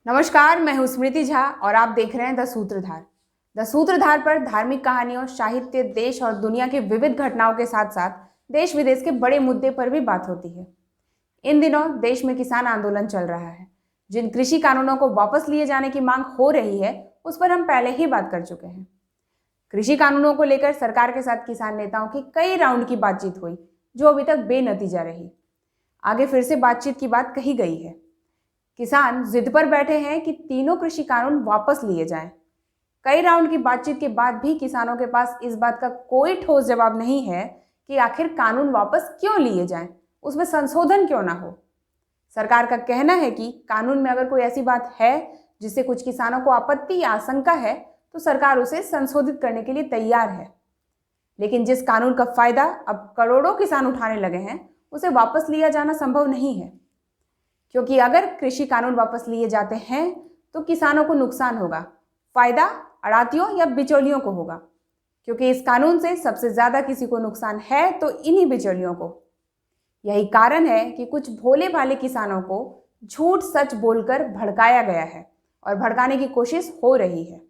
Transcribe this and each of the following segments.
नमस्कार, मैं हूं स्मृति झा और आप देख रहे हैं द सूत्रधार। द सूत्रधार पर धार्मिक कहानियों, साहित्य, देश और दुनिया की विविध घटनाओं के साथ साथ देश विदेश के बड़े मुद्दे पर भी बात होती है। इन दिनों देश में किसान आंदोलन चल रहा है। जिन कृषि कानूनों को वापस लिए जाने की मांग हो रही है, उस पर हम पहले ही बात कर चुके हैं। कृषि कानूनों को लेकर सरकार के साथ किसान नेताओं की कई राउंड की बातचीत हुई, जो अभी तक बेनतीजा रही। आगे फिर से बातचीत की बात कही गई है। किसान जिद पर बैठे हैं कि तीनों कृषि कानून वापस लिए जाएं। कई राउंड की बातचीत के बाद भी किसानों के पास इस बात का कोई ठोस जवाब नहीं है कि आखिर कानून वापस क्यों लिए जाएं, उसमें संशोधन क्यों ना हो। सरकार का कहना है कि कानून में अगर कोई ऐसी बात है जिससे कुछ किसानों को आपत्ति या आशंका है, तो सरकार उसे संशोधित करने के लिए तैयार है। लेकिन जिस कानून का फायदा अब करोड़ों किसान उठाने लगे हैं, उसे वापस लिया जाना संभव नहीं है, क्योंकि अगर कृषि कानून वापस लिए जाते हैं तो किसानों को नुकसान होगा। फायदा आड़तियों या बिचौलियों को होगा, क्योंकि इस कानून से सबसे ज्यादा किसी को नुकसान है तो इन्हीं बिचौलियों को। यही कारण है कि कुछ भोले भाले किसानों को झूठ सच बोलकर भड़काया गया है और भड़काने की कोशिश हो रही है।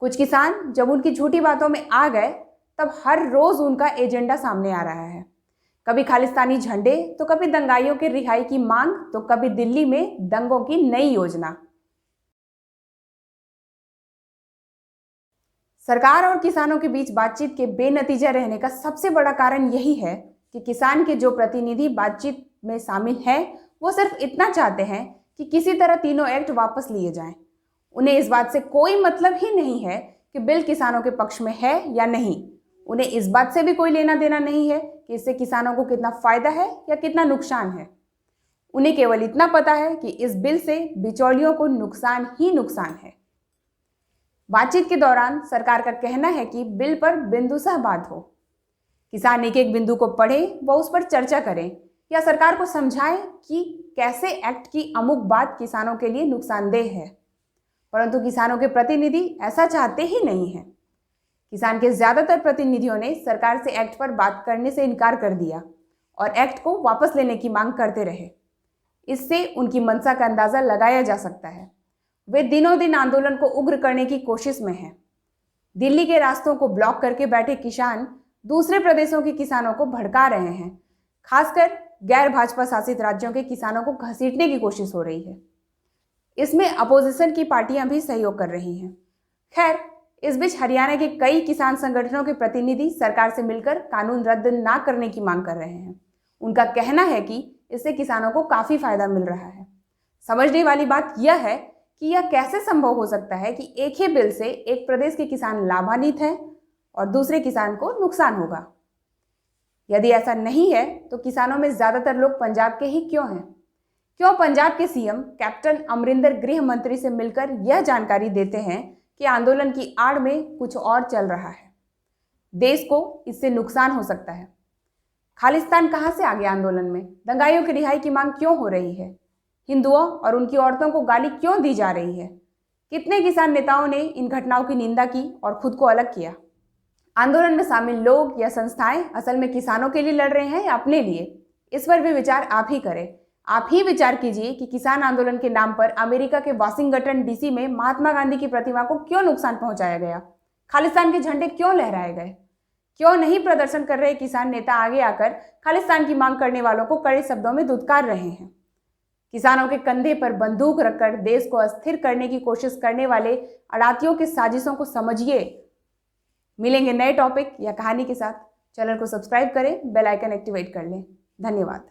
कुछ किसान जब उनकी झूठी बातों में आ गए, तब हर रोज उनका एजेंडा सामने आ रहा है। कभी खालिस्तानी झंडे, तो कभी दंगाइयों के रिहाई की मांग, तो कभी दिल्ली में दंगों की नई योजना। सरकार और किसानों के बीच बातचीत के बेनतीजा रहने का सबसे बड़ा कारण यही है कि किसान के जो प्रतिनिधि बातचीत में शामिल हैं, वो सिर्फ इतना चाहते हैं कि किसी तरह तीनों एक्ट वापस लिए जाएं। उन्हें इस बात से कोई मतलब ही नहीं है कि बिल किसानों के पक्ष में है या नहीं। उन्हें इस बात से भी कोई लेना देना नहीं है कि इससे किसानों को कितना फायदा है या कितना नुकसान है। उन्हें केवल इतना पता है कि इस बिल से बिचौलियों को नुकसान ही नुकसान है। बातचीत के दौरान सरकार का कहना है कि बिल पर बिंदुसह बात हो। किसान एक एक बिंदु को पढ़े, व उस पर चर्चा करें या सरकार को समझाएं कि कैसे एक्ट की अमुक बात किसानों के लिए नुकसानदेह है। परंतु किसानों के प्रतिनिधि ऐसा चाहते ही नहीं है। किसान के ज्यादातर प्रतिनिधियों ने सरकार से एक्ट पर बात करने से इनकार कर दिया और एक्ट को वापस लेने की मांग करते रहे। इससे उनकी मंशा का अंदाजा लगाया जा सकता है। वे दिनों दिन आंदोलन को उग्र करने की कोशिश में हैं। दिल्ली के रास्तों को ब्लॉक करके बैठे किसान दूसरे प्रदेशों के किसानों को भड़का रहे हैं। खासकर गैर भाजपा शासित राज्यों के किसानों को घसीटने की कोशिश हो रही है। इसमें अपोजिशन की पार्टियां भी सहयोग कर रही हैं। खैर, इस बीच हरियाणा के कई किसान संगठनों के प्रतिनिधि सरकार से मिलकर कानून रद्द ना करने की मांग कर रहे हैं। उनका कहना है कि इससे किसानों को काफी फायदा मिल रहा है। समझने वाली बात यह है कि यह कैसे संभव हो सकता है कि एक ही बिल से एक प्रदेश के किसान लाभान्वित हैं और दूसरे किसान को नुकसान होगा। यदि ऐसा नहीं है तो किसानों में ज्यादातर लोग पंजाब के ही क्यों हैं? क्यों पंजाब के सीएम कैप्टन अमरिंदर गृह मंत्री से मिलकर यह जानकारी देते हैं कि आंदोलन की आड़ में कुछ और चल रहा है, देश को इससे नुकसान हो सकता है? खालिस्तान कहां से आ गया आंदोलन में? दंगाइयों की रिहाई की मांग क्यों हो रही है? हिंदुओं और उनकी औरतों को गाली क्यों दी जा रही है? कितने किसान नेताओं ने इन घटनाओं की निंदा की और खुद को अलग किया? आंदोलन में शामिल लोग या संस्थाएं असल में किसानों के लिए लड़ रहे हैं या अपने लिए? इस पर भी विचार आप ही करें। आप ही विचार कीजिए कि किसान आंदोलन के नाम पर अमेरिका के वाशिंगटन डीसी में महात्मा गांधी की प्रतिमा को क्यों नुकसान पहुंचाया गया? खालिस्तान के झंडे क्यों लहराए गए? क्यों नहीं प्रदर्शन कर रहे किसान नेता आगे आकर खालिस्तान की मांग करने वालों को कड़े शब्दों में धुतकार रहे हैं? किसानों के कंधे पर बंदूक रखकर देश को अस्थिर करने की कोशिश करने वाले आड़तियों की साजिशों को समझिए। मिलेंगे नए टॉपिक या कहानी के साथ। चैनल को सब्सक्राइब करें, बेल आइकन एक्टिवेट कर लें। धन्यवाद।